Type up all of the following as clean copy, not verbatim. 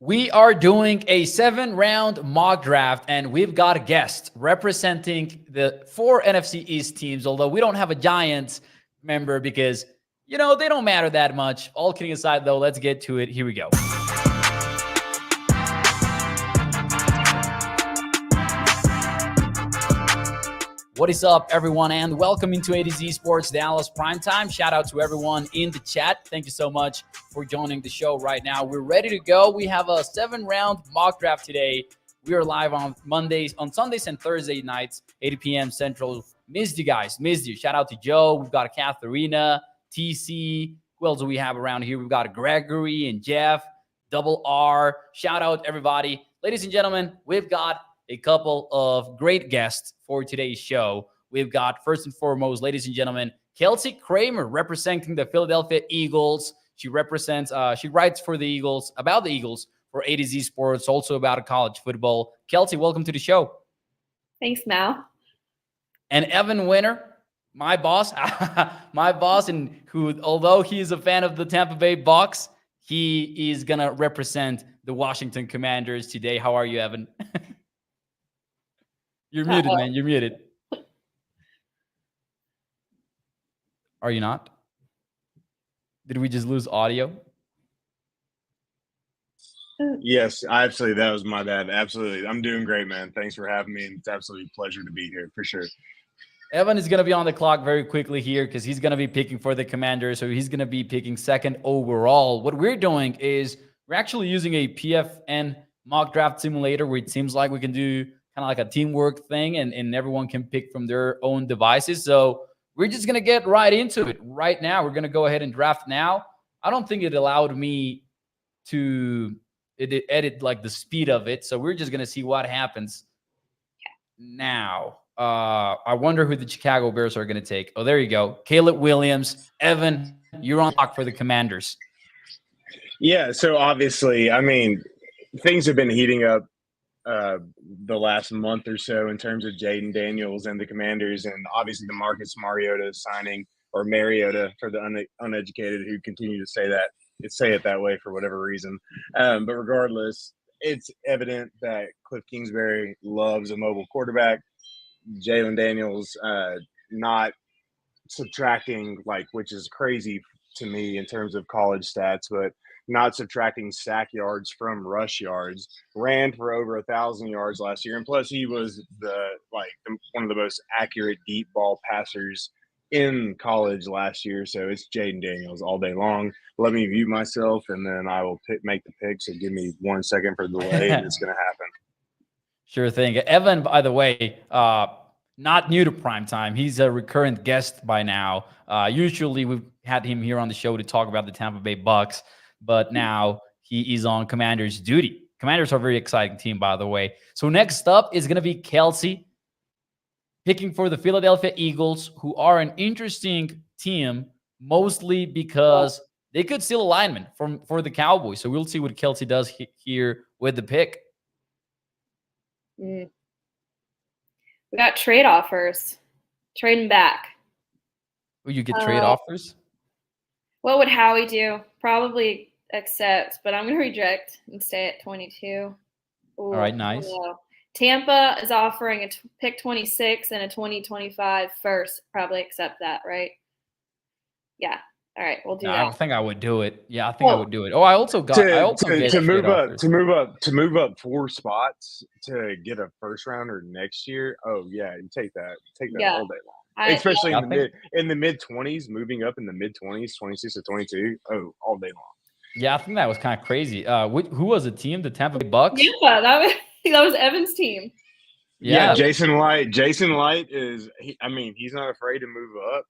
We are doing a 7-round mock draft, and we've got a guest representing the 4 NFC East teams, although we don't have a Giants member because, they don't matter that much. All kidding aside, though, let's get to it. Here we go. What is up, everyone, and welcome into A to Z Sports Dallas Primetime. Shout out to everyone in the chat. Thank you so much for joining the show right now. We're ready to go. We have a 7-round mock draft today. We are live on Sundays and Thursday nights, 8 p.m. Central. Missed you guys. Missed you. Shout out to Joe. We've got Katharina, TC. Who else do we have around here? We've got Gregory and Jeff, Double R. Shout out, everybody. Ladies and gentlemen, we've got a couple of great guests for today's show. We've got, first and foremost, ladies and gentlemen, Kelsey Kramer representing the Philadelphia Eagles. She writes for the Eagles, about the Eagles for A to Z Sports, also about college football. Kelsey, welcome to the show. Thanks, Mal. And Evan Winter, my boss, and who, although he is a fan of the Tampa Bay Bucks, he is going to represent the Washington Commanders today. How are you, Evan? You're muted, man. You're muted. Are you not? Did we just lose audio? Yes, absolutely. That was my bad. Absolutely. I'm doing great, man. Thanks for having me. And it's absolutely a pleasure to be here for sure. Evan is going to be on the clock very quickly here because he's going to be picking for the Commanders. So he's going to be picking second overall. What we're doing is we're actually using a PFN mock draft simulator where it seems like we can do kind of like a teamwork thing and everyone can pick from their own devices. So we're just going to get right into it right now. We're going to go ahead and draft now. I don't think it allowed me to edit like the speed of it. So we're just going to see what happens now. I wonder who the Chicago Bears are going to take. Oh, there you go. Caleb Williams. Evan, you're on lock for the Commanders. Yeah, so obviously, I mean, things have been heating up the last month or so in terms of Jaden Daniels and the Commanders, and obviously the Marcus Mariota signing, or Mariota for the uneducated who continue to say it that way for whatever reason. But regardless, it's evident that Cliff Kingsbury loves a mobile quarterback. Jalen Daniels not subtracting, which is crazy to me in terms of college stats, but not subtracting sack yards from rush yards, ran for over 1,000 yards last year. And plus he was one of the most accurate deep ball passers in college last year. So it's Jaden Daniels all day long. Let me mute myself and then I will make the pick. So give me 1 second for the delay and it's going to happen. Sure thing. Evan, by the way, not new to Primetime. He's a recurrent guest by now. Usually we've had him here on the show to talk about the Tampa Bay Bucks, but now he is on Commanders duty. Commanders are a very exciting team, by the way. So next up is going to be Kelsey picking for the Philadelphia Eagles, who are an interesting team, mostly because they could steal a lineman for the Cowboys. So we'll see what Kelsey does here with the pick. We got trade offers. Trading back. Oh, you get trade offers? What would Howie do? Probably accept, but I'm going to reject and stay at 22. Ooh, all right, nice. Tampa is offering a pick 26 and a 2025 first. Probably accept that, right? Yeah. All right, we'll do that. I think I would do it. Yeah, I think I would do it. Oh, I also get to move up 4 spots to get a first rounder next year. Oh yeah, you take that all day long. Especially in the mid 20s, moving up in the mid 20s, 26 to 22. Oh, all day long. Yeah, I think that was kind of crazy. Who was the team? The Tampa Bay Bucks? Yeah, that was Evan's team. Yeah, Jason Light. Jason Light is. He's not afraid to move up.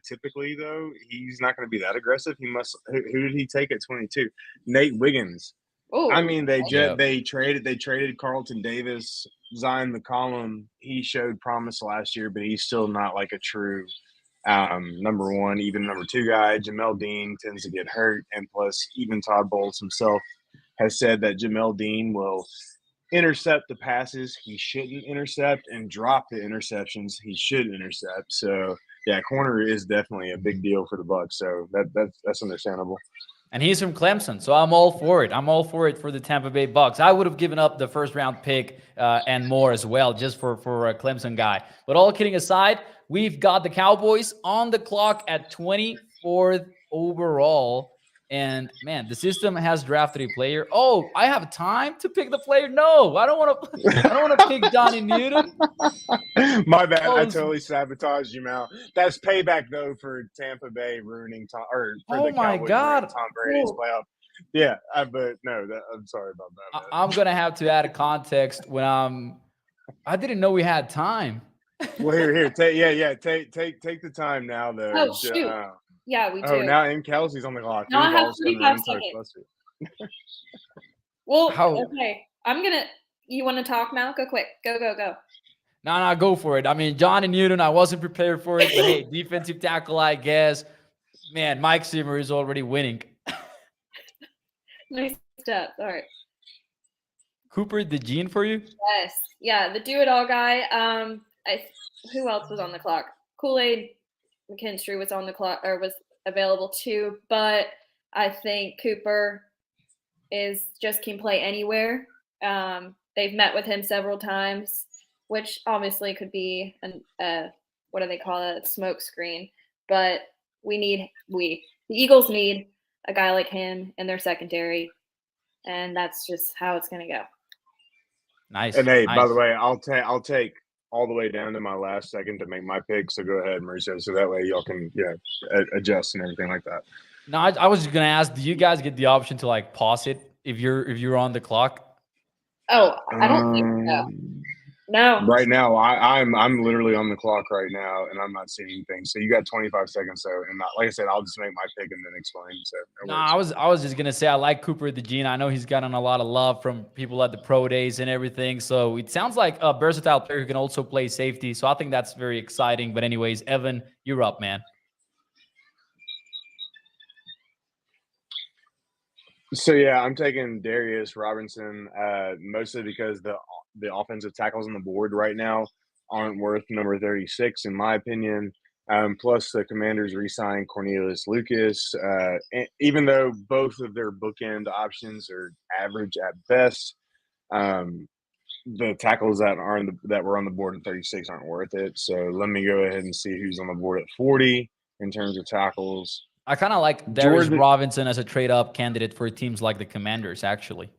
Typically, though, he's not going to be that aggressive. He must. Who did he take at 22? Nate Wiggins. Ooh. They traded Carlton Davis, Zion McCollum. He showed promise last year, but he's still not like a true number 1, even number 2 guy. Jamel Dean tends to get hurt, and plus, even Todd Bowles himself has said that Jamel Dean will intercept the passes he shouldn't intercept and drop the interceptions he should intercept. So yeah, corner is definitely a big deal for the Bucs. So that's understandable. And he's from Clemson, so I'm all for it. I'm all for it for the Tampa Bay Bucks. I would have given up the first round pick and more as well, just for a Clemson guy. But all kidding aside, we've got the Cowboys on the clock at 24th overall. And man, the system has drafted a player. Oh, I have time to pick the player. No, I don't want to. I don't want to pick Johnny Newton. My bad. I Oh, totally sabotaged you, Mal. That's payback though for Tampa Bay ruining Tom, or for oh the my Cowboys ruining God. Tom Brady's Oh, playoff. Yeah, but no, I'm sorry about that, man. I'm gonna have to add a context when I didn't know we had time. Well, here, take the time now though. Oh, shoot. Yeah, we Oh, do. now and Kelsey's on the clock. Now I We've have all spent 45 room for seconds. us. Well, How? okay. You want to talk, Mal? Go quick. Go. No, go for it. I mean, Johnny Newton, I wasn't prepared for it, but hey, defensive tackle, I guess. Man, Mike Zimmer is already winning. Nice step. All right. Cooper DeJean for you? Yes. Yeah, the do-it-all guy. Who else was on the clock? Kool-Aid McKinstry was on the clock, or was available too, but I think Cooper can play anywhere. They've met with him several times, which obviously could be what do they call it? Smoke screen. But the Eagles need a guy like him in their secondary, and that's just how it's going to go. Nice. And hey, nice. by the way, I'll take all the way down to my last second to make my pick. So go ahead, Mauricio. So that way y'all can adjust and everything like that. No, I was just gonna ask, do you guys get the option to like pause it if you're on the clock? Oh, I don't think so. No. Right now, I'm literally on the clock right now, and I'm not seeing anything. So you got 25 seconds. So, and like I said, I'll just make my pick and then explain. So No, I was just gonna say I like Cooper DeJean. I know he's gotten a lot of love from people at the pro days and everything. So it sounds like a versatile player who can also play safety. So I think that's very exciting. But anyways, Evan, you're up, man. So yeah, I'm taking Darius Robinson, mostly because the offensive tackles on the board right now aren't worth number 36 in my opinion. Plus, the Commanders re-signed Cornelius Lucas. Even though both of their bookend options are average at best, the tackles that were on the board at 36 aren't worth it. So let me go ahead and see who's on the board at 40 in terms of tackles. I kind of like Darius Robinson as a trade-up candidate for teams like the Commanders, actually.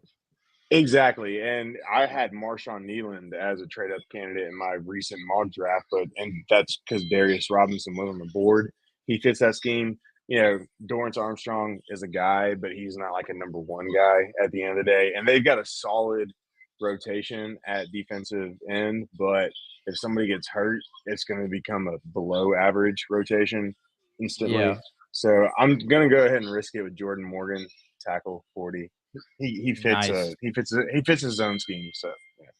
Exactly, and I had Marshawn Nealand as a trade-up candidate in my recent mock draft, and that's because Darius Robinson was on the board. He fits that scheme. You know, Dorrance Armstrong is a guy, but he's not like a number one guy at the end of the day. And they've got a solid rotation at defensive end, but if somebody gets hurt, it's going to become a below-average rotation instantly. Yeah. So I'm gonna go ahead and risk it with Jordan Morgan, tackle 40. He fits nice. He fits his own scheme. So yeah.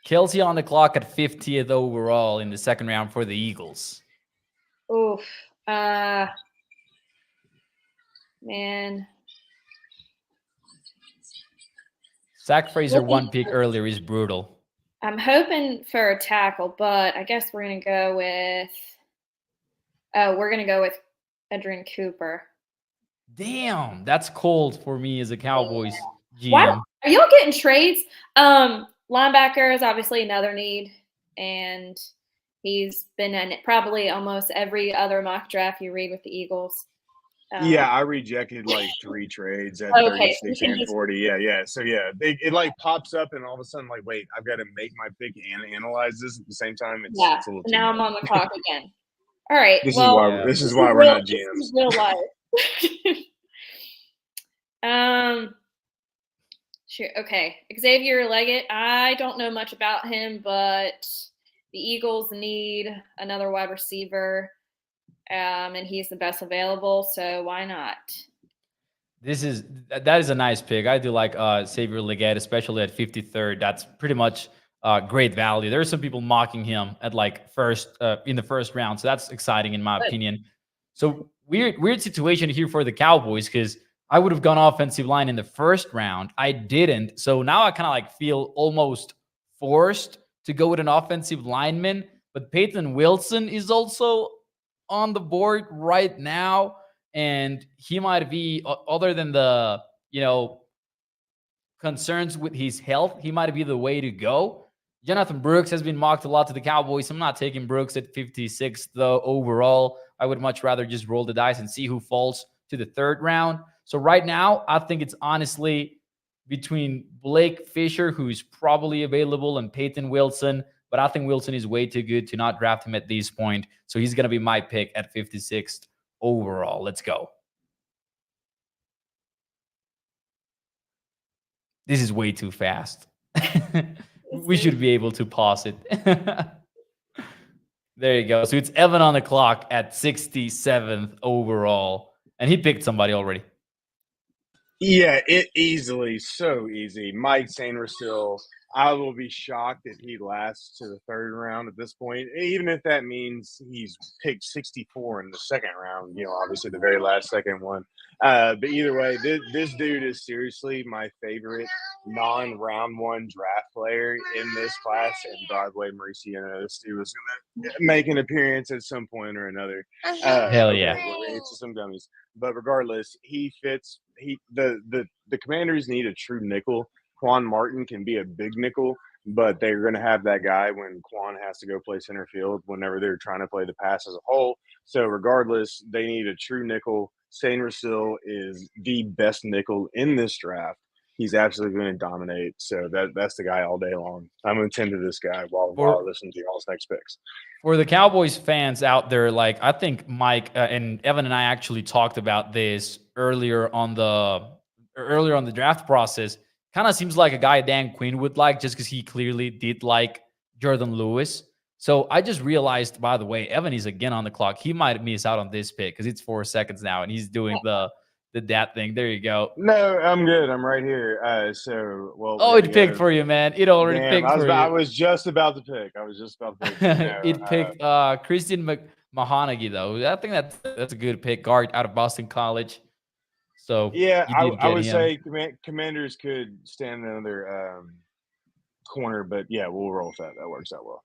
Kelsey on the clock at 50th overall in the second round for the Eagles. Oof, man. Zach Fraser one pick earlier is brutal. I'm hoping for a tackle, but I guess we're gonna go with Adrian Cooper. Damn, that's cold for me as a Cowboys GM. Why are y'all getting trades? Linebacker is obviously another need, and he's been in probably almost every other mock draft you read with the Eagles. Yeah, I rejected like 3 trades at 36 and 40. Yeah. So yeah, it like pops up, and all of a sudden, like, wait, I've got to make my pick and analyze this at the same time. It's a little now I'm on the clock again. All right. This is why we're not GMs. This is real life. Sure. Okay. Xavier Leggett. I don't know much about him, but the Eagles need another wide receiver, and he's the best available. So why not? That is a nice pick. I do like Xavier Leggett, especially at 53rd. That's pretty much great value. There are some people mocking him at like in the first round, so that's exciting in my opinion. So weird situation here for the Cowboys, because I would have gone offensive line in the first round. I didn't. So now I kind of like feel almost forced to go with an offensive lineman. But Peyton Wilson is also on the board right now. and he might be, other than the, concerns with his health, he might be the way to go. Jonathan Brooks has been mocked a lot to the Cowboys. I'm not taking Brooks at 56, though, overall. I would much rather just roll the dice and see who falls to the third round. So right now, I think it's honestly between Blake Fisher, who's probably available, and Peyton Wilson. But I think Wilson is way too good to not draft him at this point. So he's going to be my pick at 56th overall. Let's go. This is way too fast. We should be able to pause it. There you go. So it's Evan on the clock at 67th overall. And he picked somebody already. Yeah, it easily, so easy. Mike Sainristil, I will be shocked if he lasts to the third round at this point, even if that means he's picked 64 in the second round, obviously the very last second one. But either way, this dude is seriously my favorite non-round one draft player in this class, and Broadway Mauricio, this dude was going to make an appearance at some point or another. Hell yeah. We're into some gummies. But regardless, he fits. The Commanders need a true nickel. Quan Martin can be a big nickel, but they're going to have that guy when Quan has to go play center field whenever they're trying to play the pass as a whole. So regardless, they need a true nickel. Sainristil is the best nickel in this draft. He's absolutely going to dominate. So that's the guy all day long. I'm going to tend to this guy while I listen to y'all's next picks. For the Cowboys fans out there, I think Mike and Evan and I actually talked about this earlier on the draft process. Kind of seems like a guy Dan Quinn would like, just because he clearly did like Jordan Lewis. So I just realized, by the way, Evan is again on the clock. He might miss out on this pick because it's 4 seconds now, and he's doing the dad thing. There you go. No, I'm good. I'm right here. It picked for you, man. It already picked for you. I was just about to pick. It picked Christian Mahonegi, though. I think that's a good pick. Guard out of Boston College. So yeah, I would say Commanders could stand another corner, but yeah, we'll roll with that. That works out well.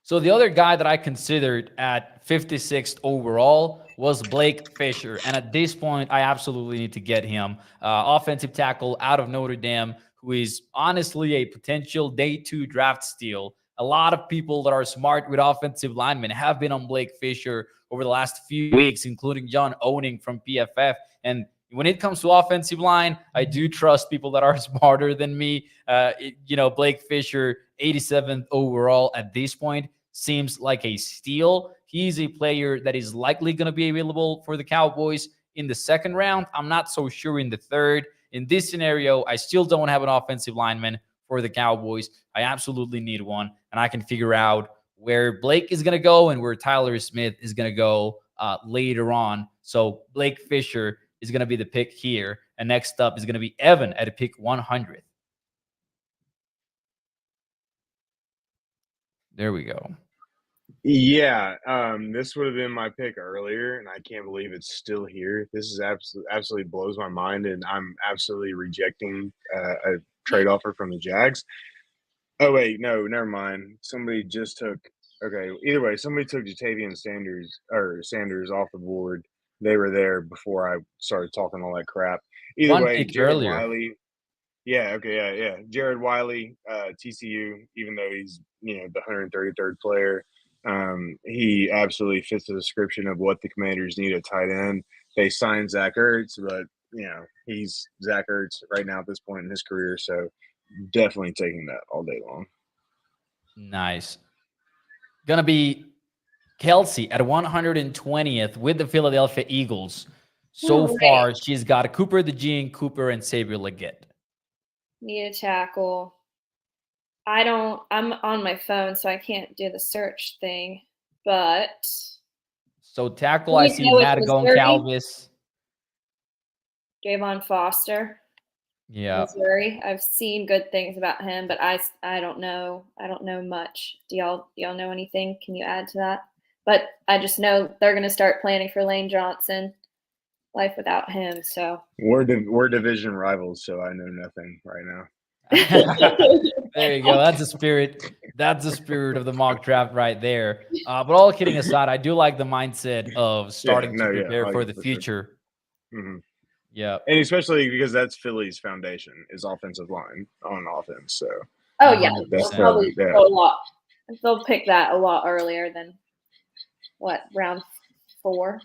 So the other guy that I considered at 56th overall was Blake Fisher. And at this point, I absolutely need to get him. Offensive tackle out of Notre Dame, who is honestly a potential day 2 draft steal. A lot of people that are smart with offensive linemen have been on Blake Fisher over the last few weeks, including John Owning from PFF. And when it comes to offensive line, I do trust people that are smarter than me. Blake Fisher, 87th overall at this point, seems like a steal. He's a player that is likely going to be available for the Cowboys in the second round. I'm not so sure in the third. In this scenario, I still don't have an offensive lineman for the Cowboys. I absolutely need one, and I can figure out where Blake is going to go and where Tyler Smith is going to go later on. So Blake Fisher is going to be the pick here. And next up is going to be Evan at a pick 100. There we go. Yeah, this would have been my pick earlier, and I can't believe it's still here. This is absolutely blows my mind, and I'm absolutely rejecting a trade offer from the Jags. Oh, wait, no, never mind. Somebody just took – okay, either way, somebody took Jatavian Sanders off the board. They were there before I started talking all that crap. Either way, Jared Wiley. Yeah, okay, yeah. Jared Wiley, TCU, even though he's, the 133rd player, he absolutely fits the description of what the Commanders need at tight end. They signed Zach Ertz, but, he's Zach Ertz right now at this point in his career, so definitely taking that all day long. Nice. Gonna be Kelsey at 120th with the Philadelphia Eagles. So far, she's got Cooper DeJean, Cooper, and Xavier Legette. Need a tackle. I'm on my phone, so I can't do the search thing, but. So tackle, I see Matagon Calvis. Javon Foster. Yeah. Missouri. I've seen good things about him, but I don't know. I don't know much. Do y'all know anything? Can you add to that? But I just know they're going to start planning for Lane Johnson. Life without him. So we're division rivals, so I know nothing right now. There you go. That's a spirit. That's the spirit of the mock draft right there. But all kidding aside, I do like the mindset of starting to prepare for the future. Sure. Mm-hmm. Yeah. And especially because that's Philly's foundation is offensive line on offense. So, oh yeah, that's they'll probably yeah. go a lot. They'll pick that a lot earlier than what, round 4?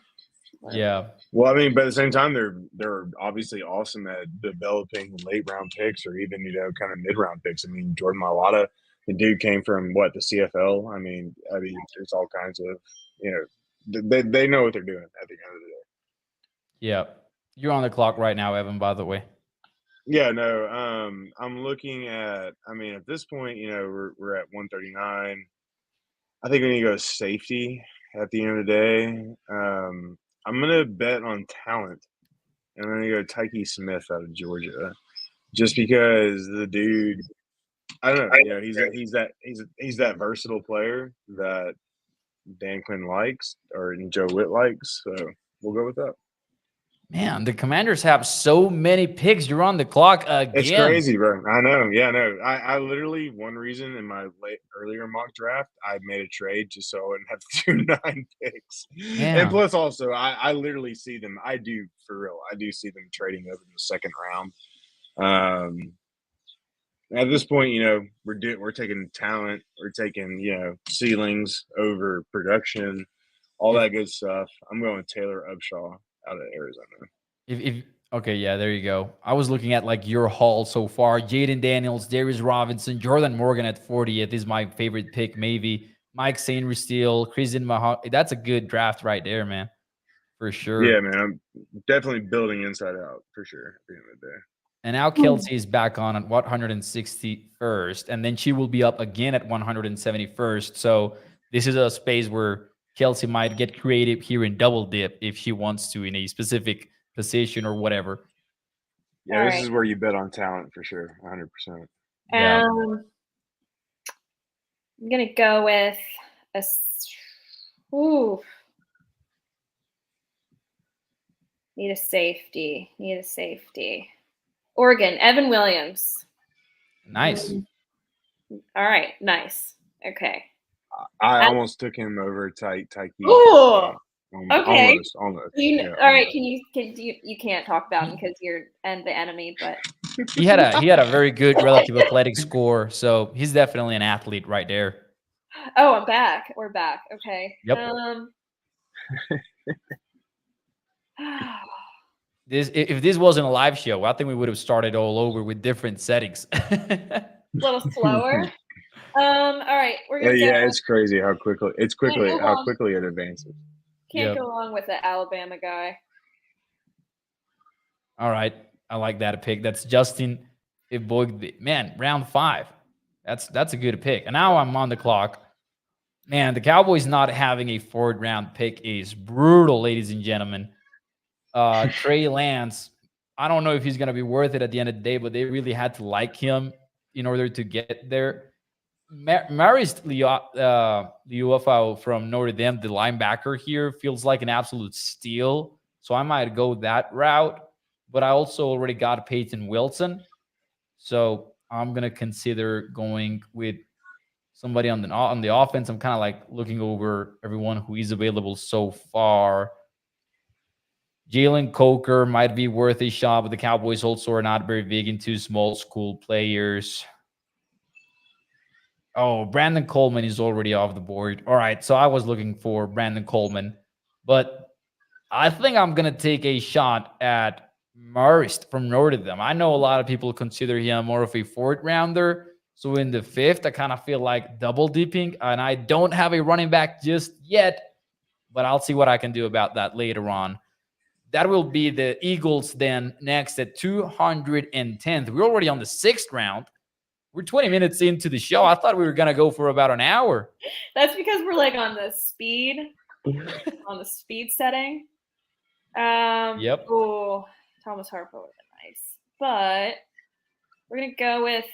Yeah. Well, I mean, but at the same time, they're obviously awesome at developing late round picks or even kind of mid round picks. I mean, Jordan Mailata, the dude came from the CFL. I mean, there's all kinds of they know what they're doing at the end of the day. Yeah. You're on the clock right now, Evan, by the way. Yeah, no. I'm looking at. I mean, at this point, we're at 139. I think we need to go safety at the end of the day. I'm gonna bet on talent. I'm gonna go Tyke Smith out of Georgia, just because the dude. I don't know. He's that versatile player that Dan Quinn likes or Joe Witt likes. So we'll go with that. Man, the Commanders have so many picks. You're on the clock again. It's crazy, bro. I know. Yeah, no. I literally, one reason in my earlier mock draft, I made a trade just so I wouldn't have to do 9 picks. Yeah. And plus, also, I literally see them. I do, for real. I do see them trading over in the second round. At this point, we're taking talent. We're taking, ceilings over production, all that good stuff. I'm going with Taylor Upshaw out of Arizona. Okay, yeah, there you go. I was looking at like your haul so far. Jaden Daniels, Darius Robinson, Jordan Morgan at 40th is my favorite pick, maybe. Mike Sainristil, Christian Mahoney. That's a good draft right there, man. For sure. Yeah, man. I'm definitely building inside out for sure at the end of the day. And now Kelsey is back on at 161st, and then she will be up again at 171st. So this is a space where Kelsey might get creative here and double dip if she wants to in a specific position or whatever. Yeah, this is where you bet on talent for sure, 100%. Yeah. I'm gonna go with need a safety. Oregon, Evan Williams. Nice. All right, nice. Okay. I almost took him over Tyke. Ooh. Okay. Almost. All right. You can't talk about him because you're the enemy, but he had a very good relative athletic score, so he's definitely an athlete right there. Oh, I'm back. We're back. Okay. Yep. If this wasn't a live show, I think we would have started all over with different settings. A little slower. All right, we're gonna. Yeah, it's crazy how quickly it advances. Can't go wrong with the Alabama guy. All right, I like that pick. That's Justin Eboigbe. Man, round 5. That's a good pick. And now I'm on the clock. Man, the Cowboys not having a 4th round pick is brutal, ladies and gentlemen. Trey Lance, I don't know if he's going to be worth it at the end of the day, but they really had to like him in order to get there. Maris Liufau from Notre Dame, the linebacker here, feels like an absolute steal. So I might go that route, but I also already got Peyton Wilson. So I'm going to consider going with somebody on the offense. I'm kind of like looking over everyone who is available so far. Jalen Coker might be worth a shot, but the Cowboys also are not very big into small school players. Oh, Brandon Coleman is already off the board. All right, so I was looking for Brandon Coleman, but I think I'm going to take a shot at Marist from Notre Dame. I know a lot of people consider him more of a 4th rounder. So in the 5th, I kind of feel like double dipping, and I don't have a running back just yet, but I'll see what I can do about that later on. That will be the Eagles then next at 210th. We're already on the 6th round. We're 20 minutes into the show. I thought we were going to go for about an hour. That's because we're like on the speed setting. Yep. Oh, Thomas Harper would have been nice. But we're going to go with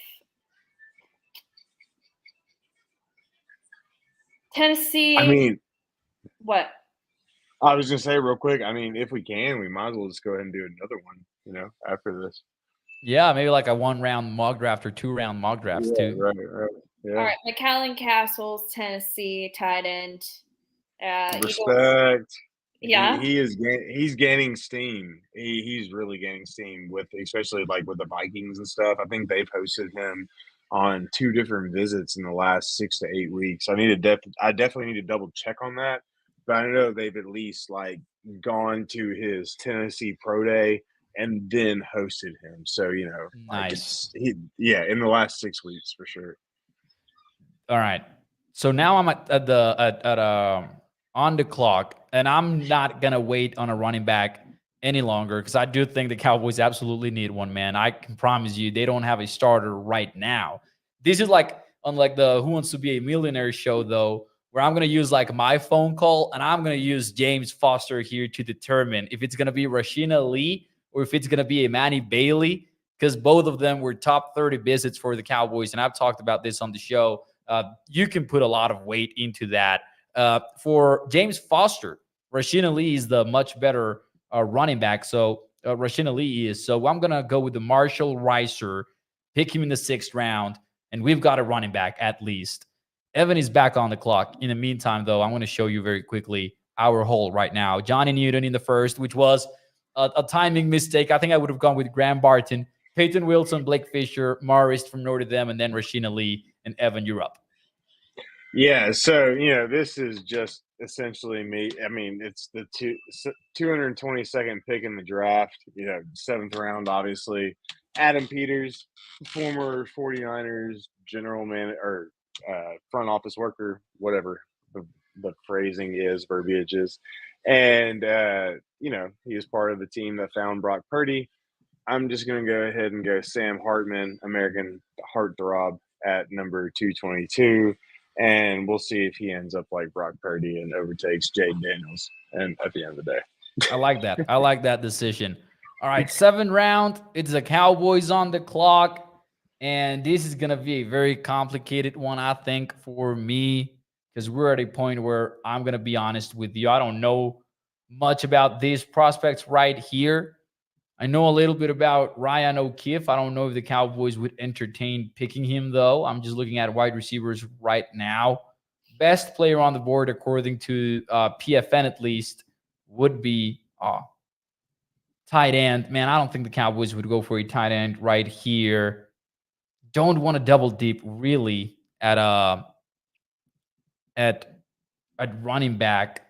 Tennessee. I mean, what? I was going to say real quick, I mean, if we can, we might as well just go ahead and do another one, after this. Yeah, maybe like a 1-round mock draft or 2-round mock drafts too. Right. Yeah. All right, McAllen Castles, Tennessee, tight end. Eagles. Respect. Yeah. He's gaining steam. He's really gaining steam with, especially like with the Vikings and stuff. I think they've hosted him on 2 different visits in the last 6 to 8 weeks. I definitely need to double check on that, but I know they've at least like gone to his Tennessee Pro Day and then hosted him. So, like Nice. in the last 6 weeks for sure. All right. So now I'm on the clock, and I'm not gonna wait on a running back any longer because I do think the Cowboys absolutely need one, man. I can promise you they don't have a starter right now. This is like unlike the Who Wants to Be a Millionaire show, though, where I'm gonna use like my phone call and I'm gonna use James Foster here to determine if it's gonna be Rashina Lee or if it's gonna be a Manny Bailey, because both of them were top 30 visits for the Cowboys, and I've talked about this on the show. You can put a lot of weight into that. For James Foster, Rashina Lee is the much better running back. So Rashina Lee is. So I'm going to go with the Marshall Ricer, pick him in the 6th round, and we've got a running back at least. Evan is back on the clock. In the meantime, though, I'm going to show you very quickly our hole right now. Johnny Newton in the 1st, which was a timing mistake. I think I would have gone with Graham Barton, Peyton Wilson, Blake Fisher, Morris from Notre Dame, and then Rashina Lee. And Evan, you're up. Yeah, so this is just essentially me. I mean, it's the 222nd pick in the draft. 7th round, obviously. Adam Peters, former 49ers general man or front office worker, whatever the phrasing is, verbiage is, and he was part of the team that found Brock Purdy. I'm just going to go ahead and go Sam Hartman, American heartthrob, at number 222. And we'll see if he ends up like Brock Purdy and overtakes Jade Daniels and at the end of the day. I like that. I like that decision. All right, 7th round. It's the Cowboys on the clock. And this is going to be a very complicated one, I think, for me, because we're at a point where I'm going to be honest with you. I don't know much about these prospects right here. I know a little bit about Ryan O'Keefe. I don't know if the Cowboys would entertain picking him, though. I'm just looking at wide receivers right now. Best player on the board, according to PFN at least, would be tight end. Man, I don't think the Cowboys would go for a tight end right here. Don't want to double deep really at running back.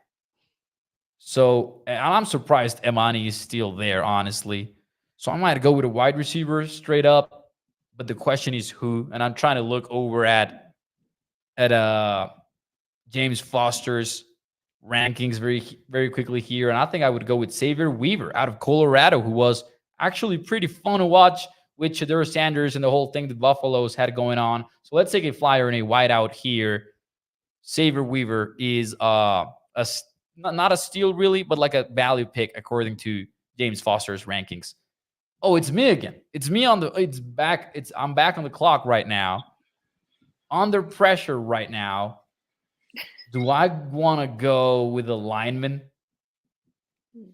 So, and I'm surprised Emani is still there, honestly. So I might go with a wide receiver straight up. But the question is who? And I'm trying to look over at James Foster's rankings very, very quickly here. And I think I would go with Xavier Weaver out of Colorado, who was actually pretty fun to watch with Shedeur Sanders and the whole thing that Buffalo's had going on. So let's take a flyer and a wideout here. Xavier Weaver is not a steal really, but like a value pick according to James Foster's rankings. Oh, it's me again. It's me I'm back on the clock right now. Under pressure right now. Do I want to go with a lineman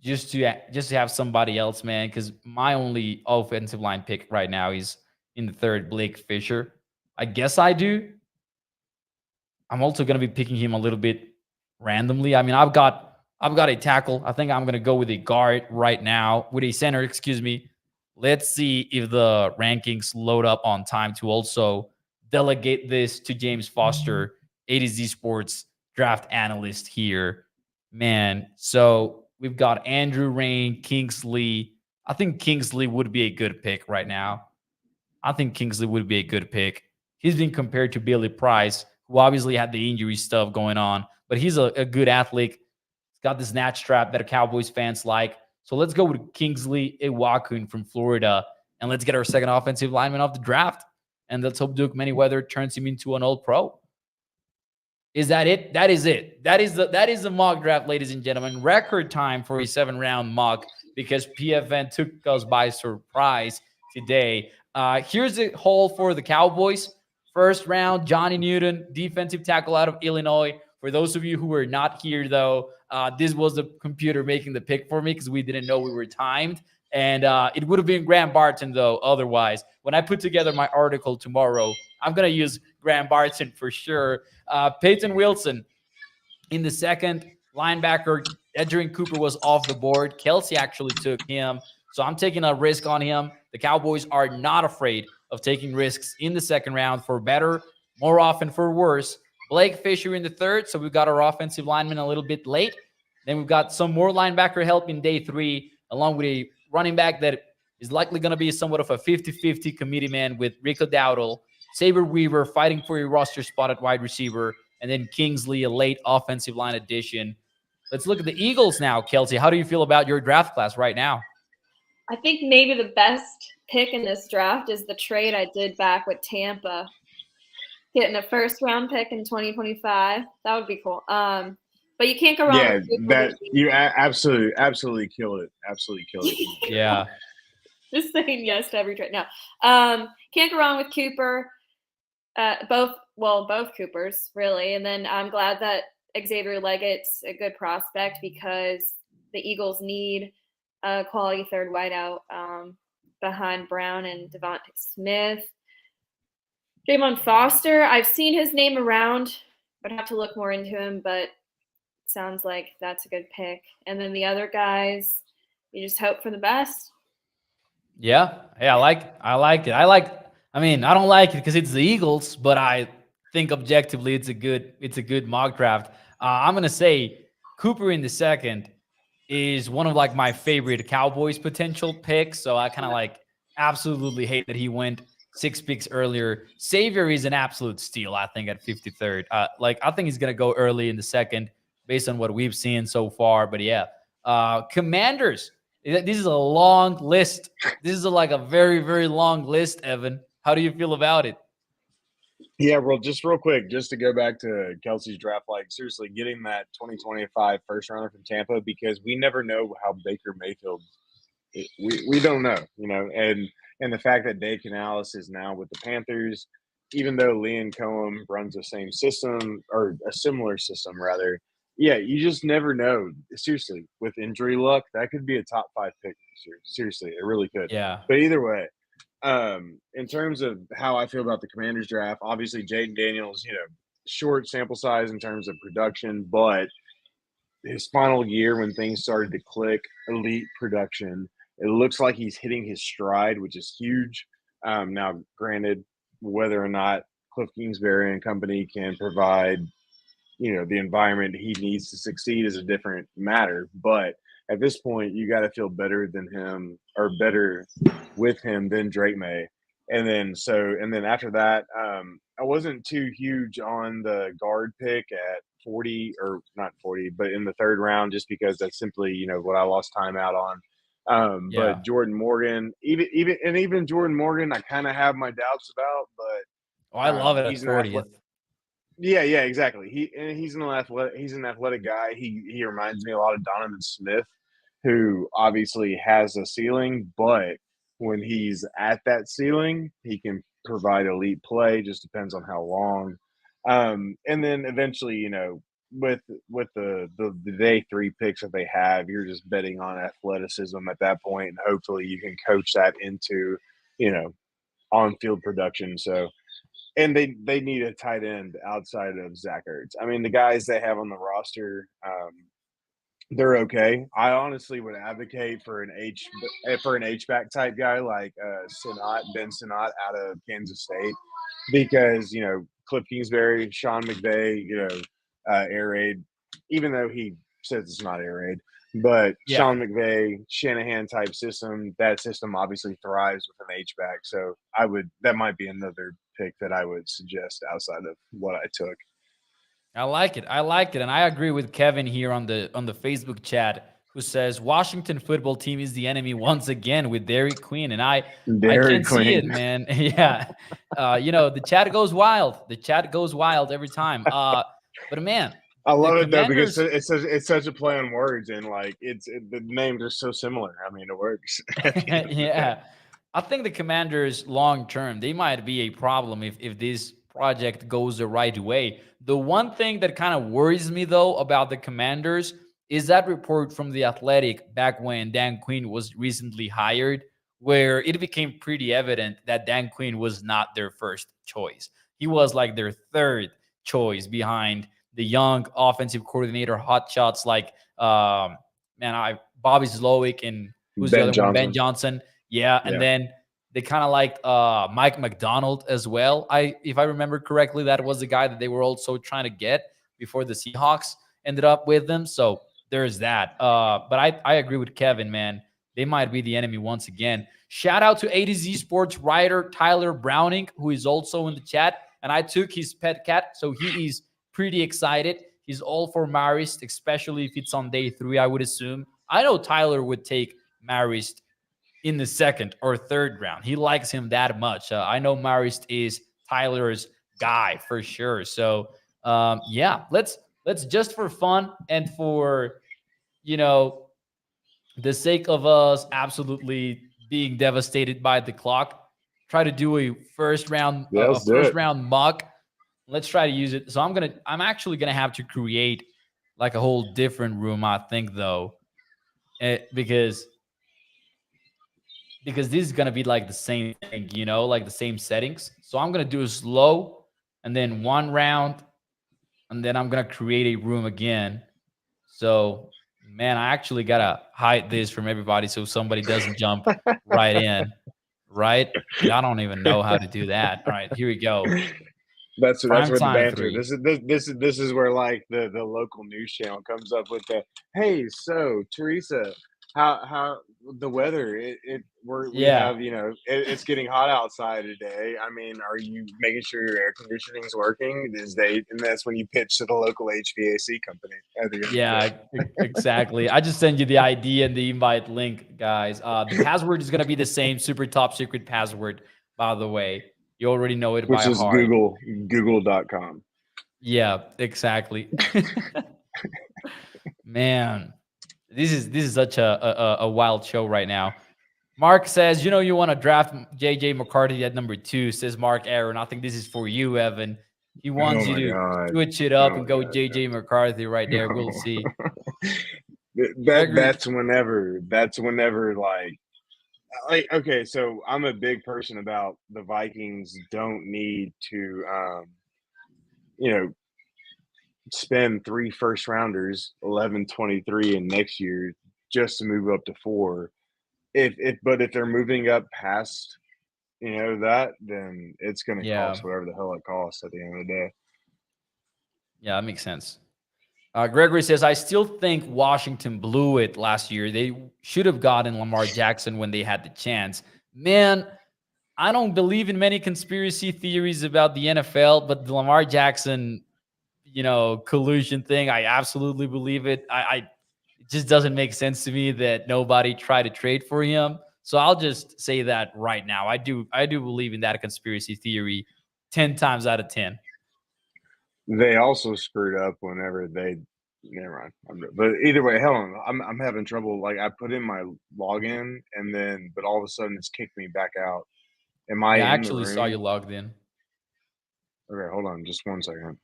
just to have somebody else, man? Because my only offensive line pick right now is in the 3rd, Blake Fisher. I guess I do. I'm also going to be picking him a little bit randomly. I mean, I've got a tackle. I think I'm going to go with a guard right now, with a center, excuse me. Let's see if the rankings load up on time to also delegate this to James Foster, A to Z Sports draft analyst here. Man, so we've got Andrew Rain, Kingsley. I think Kingsley would be a good pick right now. He's been compared to Billy Price, who obviously had the injury stuff going on, but he's a good athlete. He's got this snatch trap that Cowboys fans like. So let's go with Kingsley Iwakun from Florida, and let's get our 2nd offensive lineman off the draft. And let's hope Duke Manyweather turns him into an old pro. Is that it? That is it. That is the mock draft, ladies and gentlemen. Record time for a 7-round mock because PFN took us by surprise today. Here's the hole for the Cowboys. 1st round, Johnny Newton, defensive tackle out of Illinois. For those of you who were not here, though, this was the computer making the pick for me because we didn't know we were timed. And it would have been Graham Barton, though, otherwise. When I put together my article tomorrow, I'm going to use Graham Barton for sure. Peyton Wilson in the second, linebacker. Edgerrin Cooper was off the board. Kelsey actually took him. So I'm taking a risk on him. The Cowboys are not afraid of taking risks in the second round for better, more often for worse. Blake Fisher in the third. So we've got our offensive lineman a little bit late. Then we've got some more linebacker help in day 3, along with a running back that is likely going to be somewhat of a 50-50 committee man with Rico Dowdle, Saber Weaver fighting for a roster spot at wide receiver, and then Kingsley, a late offensive line addition. Let's look at the Eagles now, Kelsey. How do you feel about your draft class right now? I think maybe the best pick in this draft is the trade I did back with Tampa, getting a first-round pick in 2025. That would be cool. But you can't go wrong. Yeah, that you absolutely kill it. Absolutely kill it. Yeah. Just saying yes to every trade. No, can't go wrong with Cooper. Both Coopers really, and then I'm glad that Xavier Leggett's a good prospect because the Eagles need a quality third wideout behind Brown and Devontae Smith. Draymond Foster, I've seen his name around. I'd have to look more into him, but sounds like that's a good pick. And then the other guys, you just hope for the best. Yeah, I like it. I don't like it because it's the Eagles, but I think objectively it's a good mock draft. I'm gonna say Cooper in the second is one of like my favorite Cowboys potential picks. So I kind of absolutely hate that he went 6 picks earlier. Xavier is an absolute steal, I think, at 53rd. I think he's gonna go early in the second based on what we've seen so far. But yeah, Commanders. This is a long list. This is a very, very long list, Evan. How do you feel about it? Yeah, well, just real quick, just to go back to Kelsey's draft, seriously, getting that 2025 first rounder from Tampa, because we never know how Baker Mayfield we don't know, and the fact that Dave Canales is now with the Panthers, even though Liam Cohen runs the same system or a similar system rather, yeah, you just never know. Seriously, with injury luck, that could be a top 5 pick this year. Seriously, it really could. Yeah. But either way, in terms of how I feel about the Commanders draft, obviously Jaden Daniels, short sample size in terms of production, but his final year when things started to click, elite production. It looks like he's hitting his stride, which is huge. Now, granted, whether or not Cliff Kingsbury and company can provide, the environment he needs to succeed is a different matter. But at this point, you got to feel better than him or better with him than Drake May. And then after that, I wasn't too huge on the guard pick at 40 or not 40, but in the third round, just because that's simply, what I lost time out on. But Jordan Morgan, even Jordan Morgan, I kind of have my doubts about, but I love it at 40th. Yeah, exactly. He's an athletic guy. He reminds me a lot of Donovan Smith, who obviously has a ceiling, but when he's at that ceiling, he can provide elite play. Just depends on how long. And then eventually, with the day 3 picks that they have, you're just betting on athleticism at that point, and hopefully you can coach that into, on-field production. So. And they need a tight end outside of Zach Ertz. I mean, the guys they have on the roster, they're okay. I honestly would advocate for an H-back type guy like Ben Sinnott out of Kansas State, because Cliff Kingsbury, Sean McVay, air raid, even though he says it's not air raid. But Sean McVay, Shanahan type system, that system obviously thrives with an H-back. So that might be another pick that I would suggest outside of what I took. I like it. And I agree with Kevin here on the Facebook chat, who says Washington football team is the enemy once again with Derek Queen. And I can see it, man. Yeah. The chat goes wild. The chat goes wild every time. But man, I love it though, because it's such a play on words, and the names are so similar. I mean, it works. Yeah, I think the Commanders long term, they might be a problem if this project goes the right way. The one thing that kind of worries me though about the Commanders is that report from The Athletic back when Dan Quinn was recently hired, where it became pretty evident that Dan Quinn was not their first choice. He was like their third choice behind the young offensive coordinator hotshots like Bobby Slowick and who's the Ben other one? Ben Johnson. Johnson. Yeah, and Yeah. then they kind of liked Mike McDonald as well. If I remember correctly, that was the guy that they were also trying to get before the Seahawks ended up with them. So there's that. But I agree with Kevin, man. They might be the enemy once again. Shout out to A to Z Sports writer Tyler Browning, who is also in the chat. And I took his pet cat, so he is pretty excited. He's all for Marist, especially if it's on day 3, I would assume. I know Tyler would take Marist in the 2nd or 3rd round. He likes him that much. I know Marist is Tyler's guy for sure. So yeah, let's just for fun and for the sake of us absolutely being devastated by the clock, try to do a first round mock. Let's try to use it. So I'm actually gonna have to create like a whole different room, I think, though, because this is gonna be like the same thing, like the same settings. So I'm gonna do a slow, and then 1 round, and then I'm gonna create a room again. So, man, I actually gotta hide this from everybody so somebody doesn't jump right in, right? I don't even know how to do that. All right, here we go. That's where the banter. 3. This is where like the local news channel comes up with the, hey, so Teresa, how the weather? We have it's getting hot outside today. I mean, are you making sure your air conditioning's working? And that's when you pitch to the local HVAC company. Yeah, exactly. I just send you the ID and the invite link, guys. The password is gonna be the same, super top secret password, by the way. You already know it which by is heart. Google.com. Yeah, exactly. Man, this is such a wild show right now. Mark says, you want to draft JJ McCarthy at number 2, says Mark Aaron. I think this is for you, Evan. He wants you to switch it up and go JJ McCarthy right there. We'll see. That's whenever like okay, so I'm a big person about the Vikings don't need to spend 3 first rounders, 11, 23 in next year just to move up to 4. But if they're moving up past that, then it's going to cost whatever the hell it costs at the end of the day. Yeah, that makes sense. Gregory says, I still think Washington blew it last year. They should have gotten Lamar Jackson when they had the chance. Man, I don't believe in many conspiracy theories about the NFL, but the Lamar Jackson, collusion thing, I absolutely believe it. It just doesn't make sense to me that nobody tried to trade for him. So I'll just say that right now. I do believe in that conspiracy theory 10 times out of 10. They also screwed up whenever they never mind. But either way, hell on. I'm having trouble. Like I put in my login but all of a sudden it's kicked me back out. Am I actually saw you logged in. Okay, hold on, just 1 second.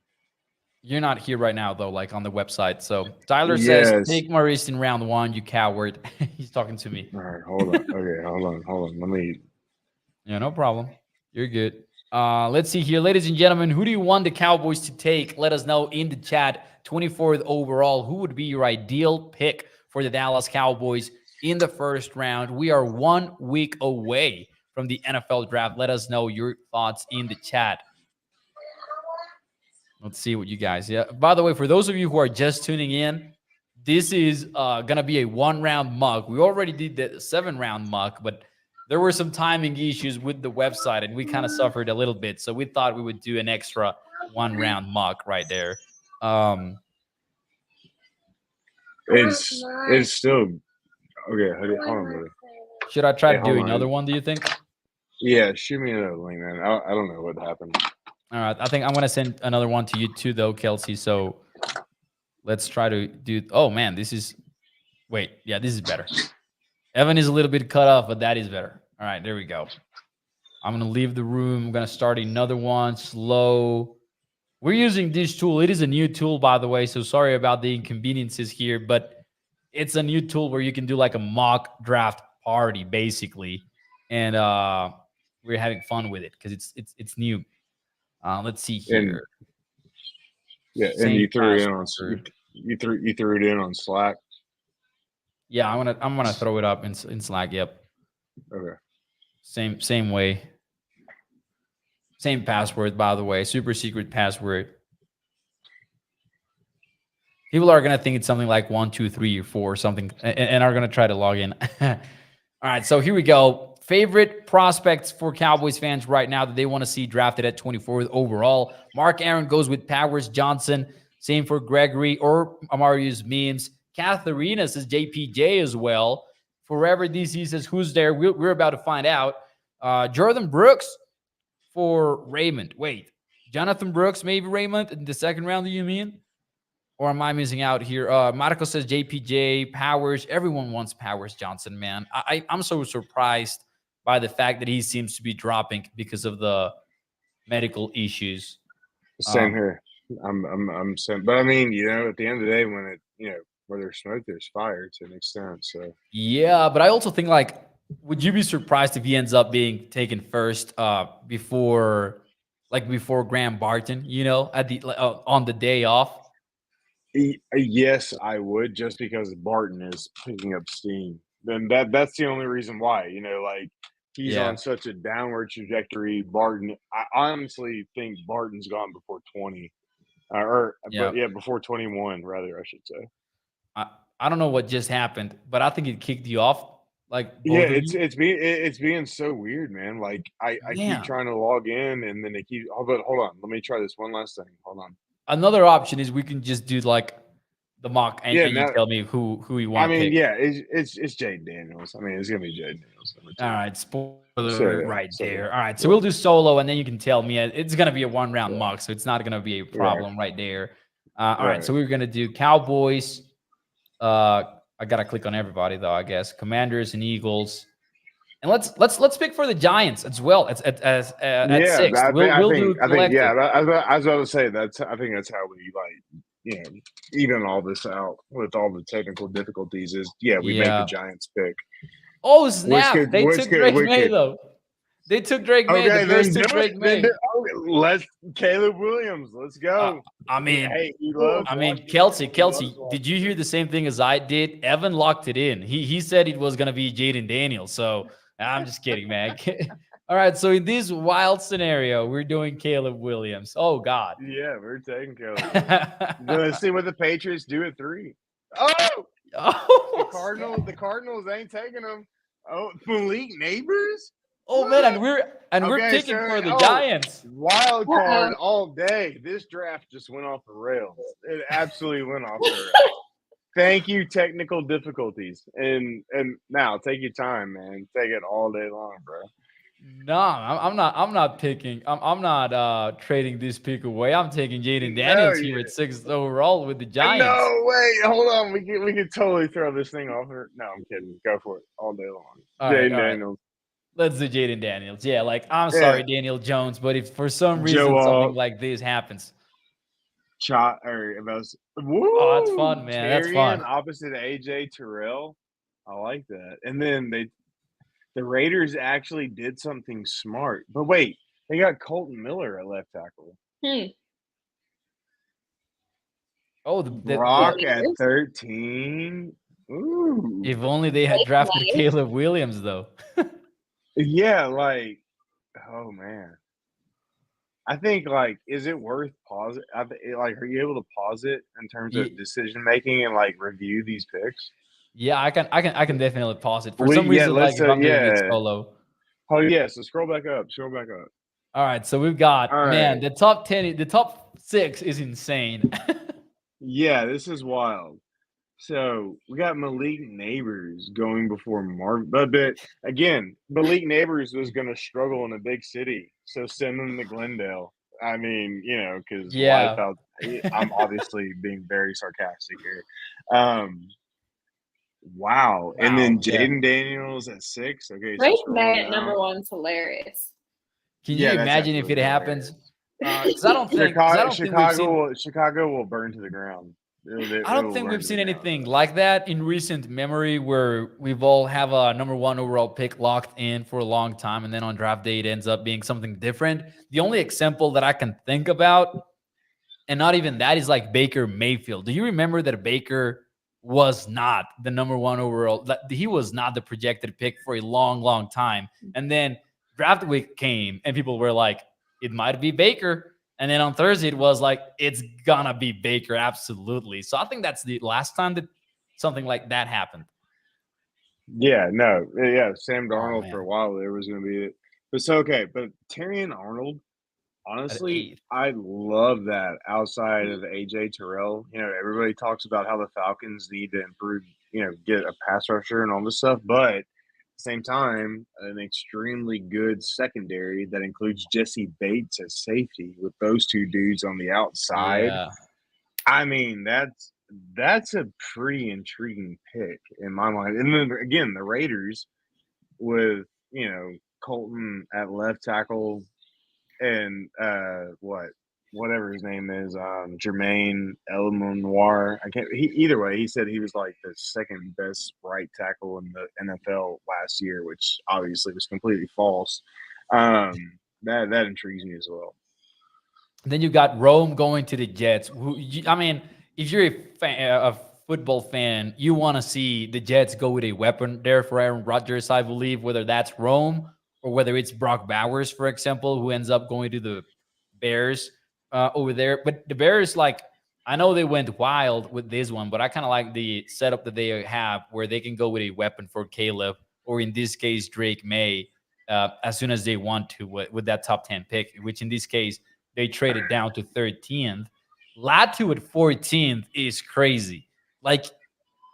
You're not here right now though, like on the website. So Tyler says, take Maurice in round 1, you coward. He's talking to me. All right, hold on. Okay, hold on. Let me. Yeah, no problem. You're good. Let's see here. Ladies and gentlemen, who do you want the Cowboys to take? Let us know in the chat. 24th overall. Who would be your ideal pick for the Dallas Cowboys in the first round? We are 1 week away from the NFL draft. Let us know your thoughts in the chat. Let's see what you guys. Yeah. By the way, for those of you who are just tuning in, this is going to be a 1-round mock. We already did the 7-round mock, but there were some timing issues with the website, and we kind of suffered a little bit. So we thought we would do an extra 1-round mock right there. It's still okay. Hold on. Should I try to do another one? Do you think? Yeah, shoot me another link, man. I don't know what happened. All right, I think I'm gonna send another one to you too, though, Kelsey. So let's try to do. Oh man, this is. Wait, yeah, this is better. Evan is a little bit cut off, but that is better. All right, there we go. I'm gonna leave the room. I'm gonna start another one. Slow. We're using this tool. It is a new tool, by the way. So sorry about the inconveniences here, but it's a new tool where you can do like a mock draft party basically, and we're having fun with it because it's new. Let's see And here. yeah, and Same you threw it in on password. you threw it in on Slack. Yeah, I'm gonna throw it up in Slack. Yep. Okay. Same way. Same password, by the way. Super secret password. People are gonna think it's something like 1, 2, 3, or 4 or something, and are gonna try to log in. All right, so here we go. Favorite prospects for Cowboys fans right now that they want to see drafted at 24th overall. Mark Aaron goes with Powers Johnson. Same for Gregory or Amarius Memes. Katharina says JPJ as well. Forever DC says who's there? We're about to find out. Jordan Brooks for Raymond. Wait, Jonathan Brooks, maybe Raymond in the second round, do you mean? Or am I missing out here? Marco says JPJ, Powers. Everyone wants Powers Johnson, man. I'm so surprised by the fact that he seems to be dropping because of the medical issues. Same here. I'm same, but I mean, at the end of the day, where there's smoke, there's fire to an extent. So Yeah, but I also think would you be surprised if he ends up being taken first before Graham Barton? At the on the day off. Yes, I would, just because Barton is picking up steam. Then that's the only reason why. He's Yeah. on such a downward trajectory. Barton, I honestly think Barton's gone before 20, Yeah. before 21, rather, I should say. I don't know what just happened, but I think it kicked you off. Yeah, Both of you. it's being so weird, man. I keep trying to log in, and then it keeps. Oh, but hold on, let me try this one last thing. Hold on. Another option is we can just do the mock, and you now, tell me who you I want to mean, pick. yeah, it's Jaden Daniels. I mean, it's gonna be Jaden Daniels. All right, spoiler So, there. All right, so we'll do solo, and then you can tell me it's gonna be a 1-round mock, so it's not gonna be a problem right there. All right, so we're gonna do Cowboys. I gotta click on everybody though, I guess. Commanders and Eagles, and let's pick for the Giants as well. At 6th, we'll do I think collective. I was about to say I think that's how we even all this out with all the technical difficulties is we make the Giants pick. Oh snap! They took Drake wicked. May though. They took Drake May. Okay, The Bears took Drake May. Let's Caleb Williams. Let's go. I mean, hey, Kelsey, did you hear the same thing as I did? Evan locked it in. He said it was gonna be Jaden Daniels. So I'm just kidding, man. All right, so in this wild scenario, we're doing Caleb Williams. Oh God. Yeah, we're taking Caleb. Let's see what the Patriots do at 3. The Cardinals ain't taking them. Oh, Malik Neighbors. Oh man, and we're picking for the Giants. Wild card all day. This draft just went off the rails. It absolutely went off the rails. Thank you, technical difficulties. And now take your time, man. Take it all day long, bro. No, I'm not picking. I'm not trading this pick away. I'm taking Jaden Daniels here at 6th overall with the Giants. No, wait, hold on. We can totally throw this thing off. No, I'm kidding. Go for it all day long. Jaden Daniels. Let's do Jaden Daniels. Yeah, I'm sorry, Daniel Jones, but if for some reason something like this happens. That's fun, man. That's fun. Opposite AJ Terrell. I like that. And then the Raiders actually did something smart. But wait, they got Colton Miller at left tackle. Oh, Brock at 13. Ooh. If only they had drafted Caleb Williams, though. Yeah, oh man. I think is it worth pause? Are you able to pause it in terms of decision making and review these picks? Yeah, I can definitely pause it for some reason. If I'm doing it solo. Oh yeah, so scroll back up. All right, so we've got the top 10, the top 6 is insane. Yeah, this is wild. So we got Malik Neighbors going before Marvin, but again, Malik Neighbors was going to struggle in a big city, so send him to Glendale. I mean, because I'm obviously being very sarcastic here. Wow. And then Jaden Daniels at 6. Okay, Drake May at number 1 is hilarious. Can you imagine if it happens? Because I don't think Chicago will burn to the ground. I don't think we've seen anything like that in recent memory where we've all have a number 1 overall pick locked in for a long time, and then on draft day it ends up being something different. The only example that I can think about, and not even that, is like Baker Mayfield. Do you remember that Baker was not the number 1 overall? He was not the projected pick for a long, long time. And then draft week came and people were like, it might be Baker. And then on Thursday, it was like, it's gonna be Baker. Absolutely. So I think that's the last time that something like that happened. Yeah, no. Yeah, Sam Darnold for a while there was going to be it. But so, okay. But Terrion Arnold, honestly, I love that outside of AJ Terrell. You know, everybody talks about how the Falcons need to improve, you know, get a pass rusher and all this stuff. But at the same time, an extremely good secondary that includes Jesse Bates as safety with those two dudes on the outside. Yeah. I mean, that's a pretty intriguing pick in my mind. And then again, the Raiders with, you know, Colton at left tackle and whatever his name is, Jermaine Elmenoir. Either way, he said he was like the second best right tackle in the NFL last year, which obviously was completely false. That intrigues me as well. Then you got Rome going to the Jets. I mean, if you're a football fan, you want to see the Jets go with a weapon there for Aaron Rodgers, I believe, whether that's Rome or whether it's Brock Bowers, for example, who ends up going to the Bears over there. But the Bears, like, I know they went wild with this one, but I kind of like the setup that they have where they can go with a weapon for Caleb, or in this case, Drake May, as soon as they want to with that top 10 pick, which in this case, they traded down to 13th. Latu at 14th is crazy. Like,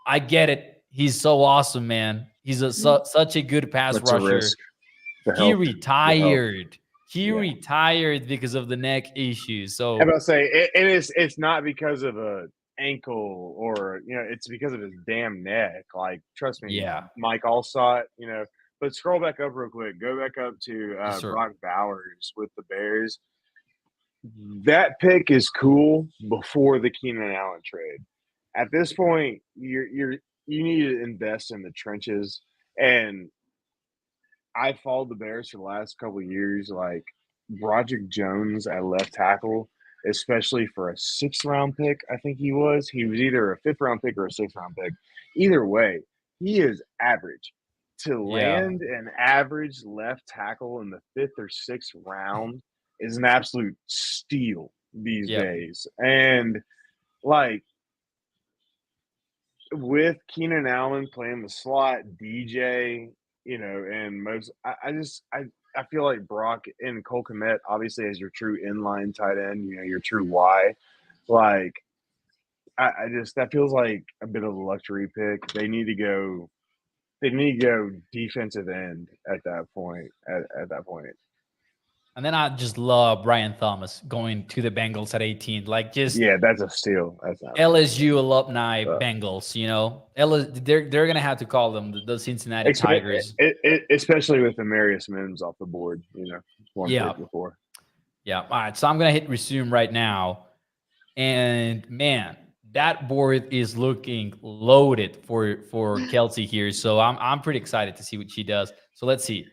I get it. He's so awesome, man. He's such a good pass rusher. He retired. He retired because of the neck issues. So I'm about to say it's not because of a ankle or, you know, it's because of his damn neck. Like, trust me, Mike Allstott, you know. But scroll back up real quick. Go back up to Brock Bowers with the Bears. That pick is cool before the Keenan Allen trade. At this point, you need to invest in the trenches. And I followed the Bears for the last couple of years. Like, Broderick Jones at left tackle, especially for a 6th-round pick, I think he was. He was either a 5th-round pick or a 6th-round pick. Either way, he is average. To land an average left tackle in the 5th or 6th round is an absolute steal these days. And, like, with Keenan Allen playing the slot, DJ, you know, and I feel like Brock and Cole Kmet, obviously, as your true inline tight end, you know, your true Y. Like, that feels like a bit of a luxury pick. They need to go defensive end at that point. At that point. And then I just love Brian Thomas going to the Bengals at 18. Like, just that's a steal. That's not LSU alumni Bengals. You know, they're gonna have to call them the Cincinnati Tigers, especially with Amarius Mims off the board. You know, one pick before. Yeah. All right. So I'm gonna hit resume right now, and man, that board is looking loaded for Kelsey here. So I'm pretty excited to see what she does. So let's see.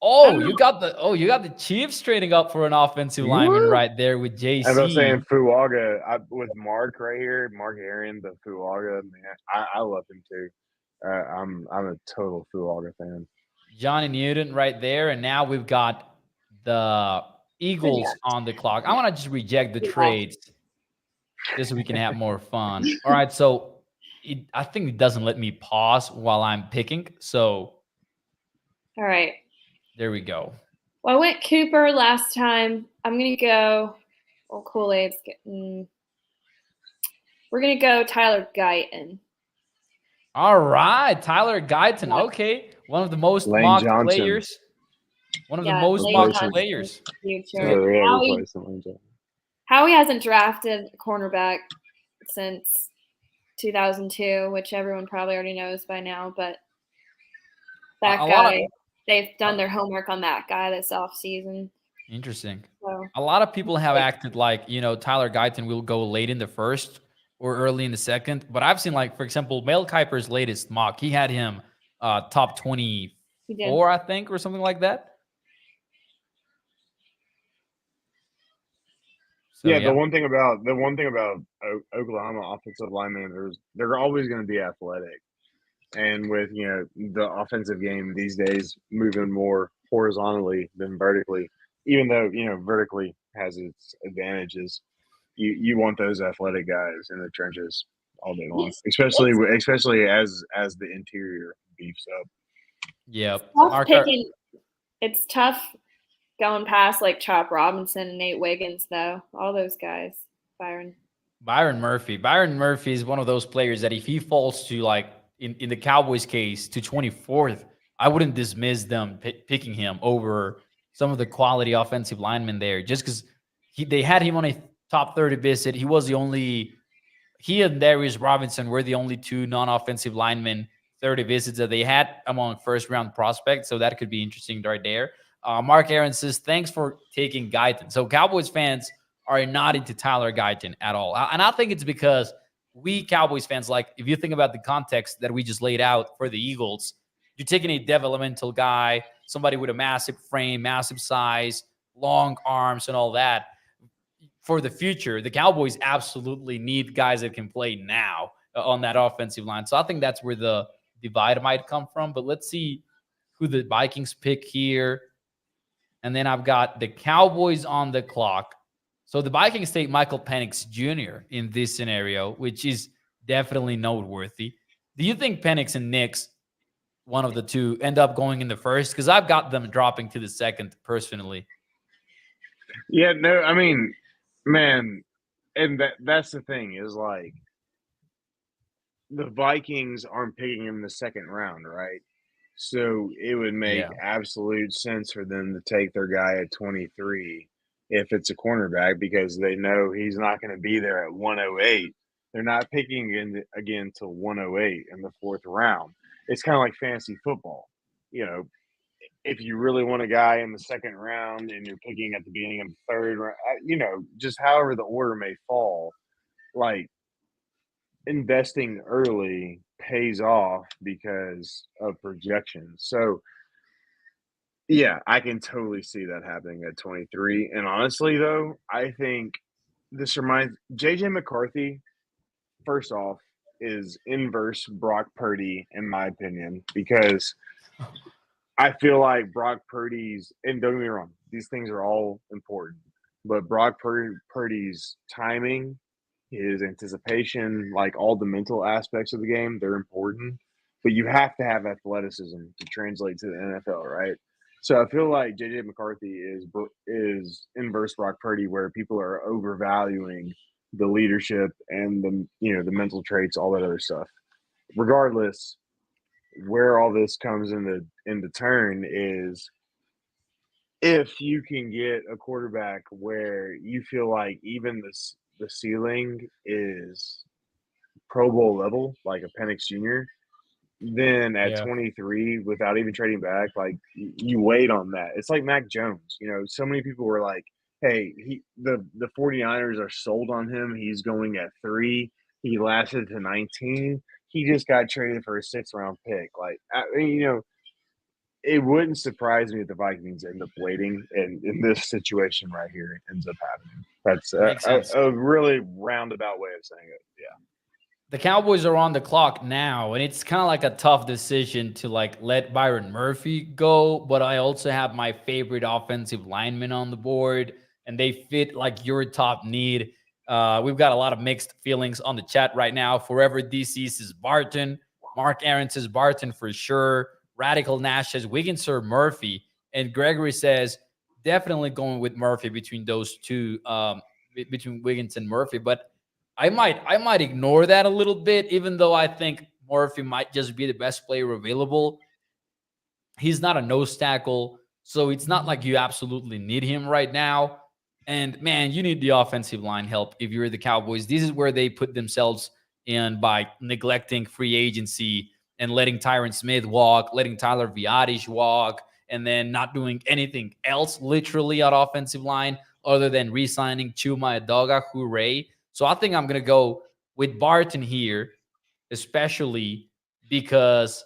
Oh, you got the Chiefs trading up for an offensive lineman right there with JC. As I was saying, Fuaga with Mark right here, Mark Aaron, the Fuaga man, I love him too. I'm a total Fuaga fan. Johnny Newton right there, and now we've got the Eagles on the clock. I want to just reject the trades just so we can have more fun. All right, so I think it doesn't let me pause while I'm picking. So, all right. There we go. Well, I went Cooper last time. I'm going to go – well, Kool-Aid's getting – we're going to go Tyler Guyton. All right, Tyler Guyton. Okay. One of the most mocked players. One of the most mocked players. Howie hasn't drafted a cornerback since 2002, which everyone probably already knows by now, but that guy – they've done their homework on that guy this offseason. Interesting. So, a lot of people have acted like, you know, Tyler Guyton will go late in the first. or early in the second. But I've seen, like, for example, Mel Kiper's latest mock, he had him top He did. 24, I think, or something like that. So Yeah, the yeah. one thing about Oklahoma offensive linemen is they're always going to be athletic, and with the offensive game these days moving more horizontally than vertically, even though vertically has its advantages, you want those athletic guys in the trenches all day long, especially It's as the interior beefs up. Yep. tough Mark, picking. It's tough going past like Chop Robinson and Nate Wiggins, though. All those guys. Byron. Byron Murphy. Byron Murphy is one of those players that if he falls to, like, in the Cowboys case, to 24th, I wouldn't dismiss them picking him over some of the quality offensive linemen there, just because they had him on a top 30 visit. He and Darius Robinson were the only two non-offensive linemen 30 visits that they had among first round prospects. So that could be interesting right there. Mark Aaron says, thanks for taking Guyton. So Cowboys fans are not into Tyler Guyton at all. And I think it's because we Cowboys fans, like, if you think about the context that we just laid out for the Eagles, you're taking a developmental guy, somebody with a massive frame, massive size, long arms, and all that. For the future, the Cowboys absolutely need guys that can play now on that offensive line. So I think that's where the divide might come from. But let's see who the Vikings pick here. And then I've got the Cowboys on the clock. So the Vikings take Michael Penix Jr. in this scenario, which is definitely noteworthy. Do you think Penix and Nix, one of the two, end up going in the first? Because I've got them dropping to the second personally. Yeah, no, I mean, man, and that's the thing is, like, the Vikings aren't picking him in the second round, right? So it would make Yeah. absolute sense for them to take their guy at 23 if it's a cornerback because they know he's not going to be there at 108. They're not picking again till 108 in the fourth round. It's kind of like fantasy football. You know, if you really want a guy in the second round and you're picking at the beginning of the third round, just however the order may fall, like, investing early pays off because of projections. So, yeah, I can totally see that happening at 23. And honestly, though, I think this reminds JJ McCarthy, first off, is inverse Brock Purdy, in my opinion, because I feel like Brock Purdy's, and don't get me wrong, these things are all important, but Purdy's timing, his anticipation, like all the mental aspects of the game, they're important. But you have to have athleticism to translate to the NFL, right? So I feel like JJ McCarthy is inverse Brock Purdy, where people are overvaluing the leadership and the mental traits, all that other stuff. Regardless, where all this comes into turn is if you can get a quarterback where you feel like even the ceiling is Pro Bowl level, like a Penix Jr., then at Yeah. 23, without even trading back, like you wait on that. It's like Mac Jones. So many people were like, hey, the 49ers are sold on him. He's going at 3. He lasted to 19. He just got traded for a 6th-round pick. Like, I mean, it wouldn't surprise me if the Vikings end up waiting, and in this situation right here, it ends up happening. That's Makes sense. a really roundabout way of saying it. Yeah. The Cowboys are on the clock now, and it's kind of like a tough decision to, like, let Byron Murphy go. But I also have my favorite offensive lineman on the board, and they fit like your top need. We've got a lot of mixed feelings on the chat right now. Forever DC says Barton. Mark Aaron says Barton for sure. Radical Nash says Wiggins or Murphy. And Gregory says definitely going with Murphy between those two, between Wiggins and Murphy. But I might ignore that a little bit, even though I think Murphy might just be the best player available. He's not a nose tackle, so it's not like you absolutely need him right now. And man, you need the offensive line help if you're the Cowboys. This is where they put themselves in by neglecting free agency and letting Tyron Smith walk, letting Tyler Viadish walk, and then not doing anything else literally at offensive line other than re-signing Chuma Edoga. Hooray. So I think I'm going to go with Barton here, especially because,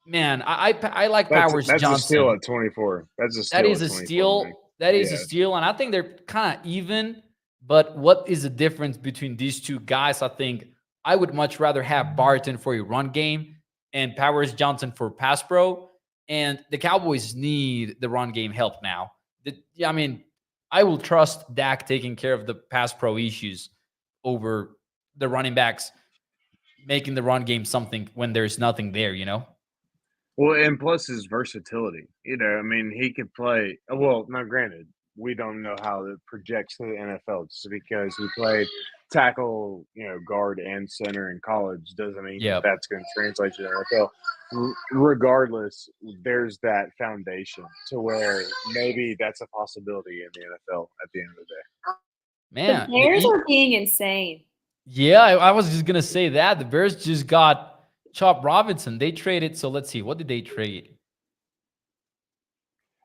man, I like Powers That's a steal Johnson. at 24. That's a That steal is at a 24, man. steal. That is a Yeah. steal. And I think they're kind of even. But what is the difference between these two guys? I think I would much rather have Barton for a run game and Powers Johnson for pass pro. And the Cowboys need the run game help now. I mean, I will trust Dak taking care of the pass pro issues over the running backs making the run game something when there's nothing there, you know? Well, and plus his versatility. I mean, he could play. Well, now granted, we don't know how it projects to the NFL just because he played tackle, guard and center in college doesn't mean Yeah. that's going to translate to the NFL. Regardless, there's that foundation to where maybe that's a possibility in the NFL at the end of the day. Man, the Bears are being insane. Yeah, I was just gonna say that the Bears just got Chop Robinson. They traded. So let's see, what did they trade?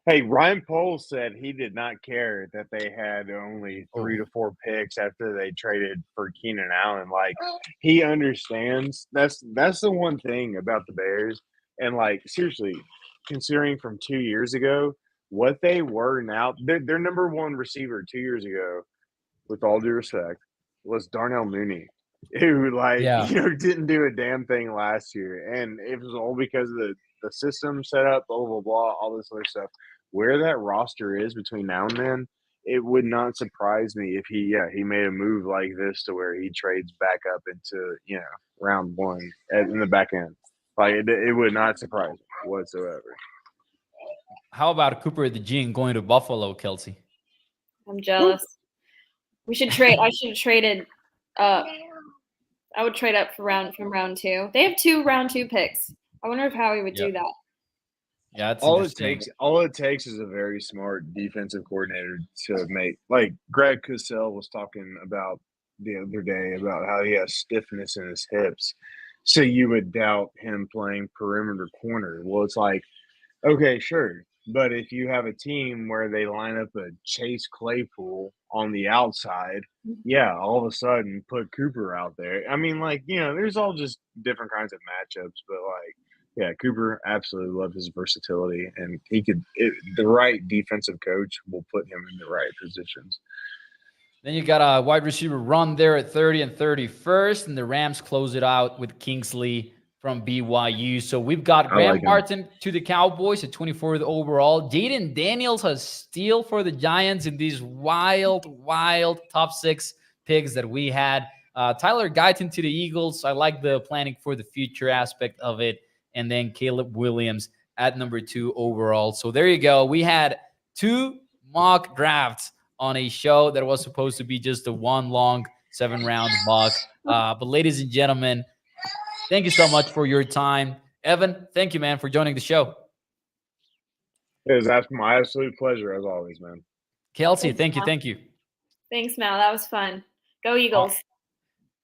Hey, Ryan Poles said he did not care that they had only 3 to 4 picks after they traded for Keenan Allen. Like, he understands. That's the one thing about the Bears. And, like, seriously, considering from 2 years ago, what they were now, their number one receiver 2 years ago, with all due respect, was Darnell Mooney, who, didn't do a damn thing last year. And it was all because of the system set up, blah, blah, blah, all this other stuff. Where that roster is between now and then, it would not surprise me if he made a move like this to where he trades back up into, round one in the back end. Like, it would not surprise me whatsoever. How about Cooper the Gene going to Buffalo, Kelsey? I'm jealous. We should trade. I should have traded up. I would trade up from round 2. They have 2 round 2 picks. I wonder if Howie would do that. Yeah, that's all interesting. all it takes is a very smart defensive coordinator to make. Like Greg Cosell was talking about the other day about how he has stiffness in his hips, so you would doubt him playing perimeter corner. Well, it's like, okay, sure, but if you have a team where they line up a Chase Claypool on the outside, yeah, all of a sudden put Cooper out there. I mean, there's all just different kinds of matchups, but yeah, Cooper absolutely loved his versatility, and the right defensive coach will put him in the right positions. Then you got a wide receiver run there at 30 and 31st, and the Rams close it out with Kingsley from BYU. So we've got Graham Barton to the Cowboys at 24th overall. Jaden Daniels has steal for the Giants in these wild top 6 picks that we had. Tyler Guyton to the Eagles. I like the planning for the future aspect of it. And then Caleb Williams at number 2 overall. So there you go. We had 2 mock drafts on a show that was supposed to be just a one long 7-round mock. But ladies and gentlemen, thank you so much for your time. Evan, thank you, man, for joining the show. It was my absolute pleasure, as always, man. Kelsey, thank you. Thanks, Mal. That was fun. Go Eagles.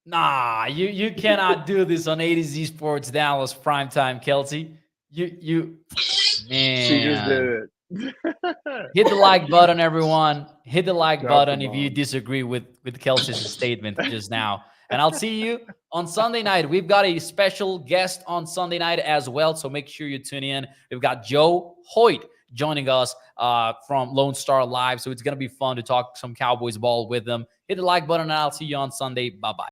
Nah, you cannot do this on A to Z Sports Dallas Primetime, Kelsey. You man. She just did it. Hit the like button, everyone. Hit the like button if you disagree with Kelsey's statement just now. And I'll see you on Sunday night. We've got a special guest on Sunday night as well, so make sure you tune in. We've got Joe Hoyt joining us from Lone Star Live, so it's going to be fun to talk some Cowboys ball with them. Hit the like button, and I'll see you on Sunday. Bye-bye.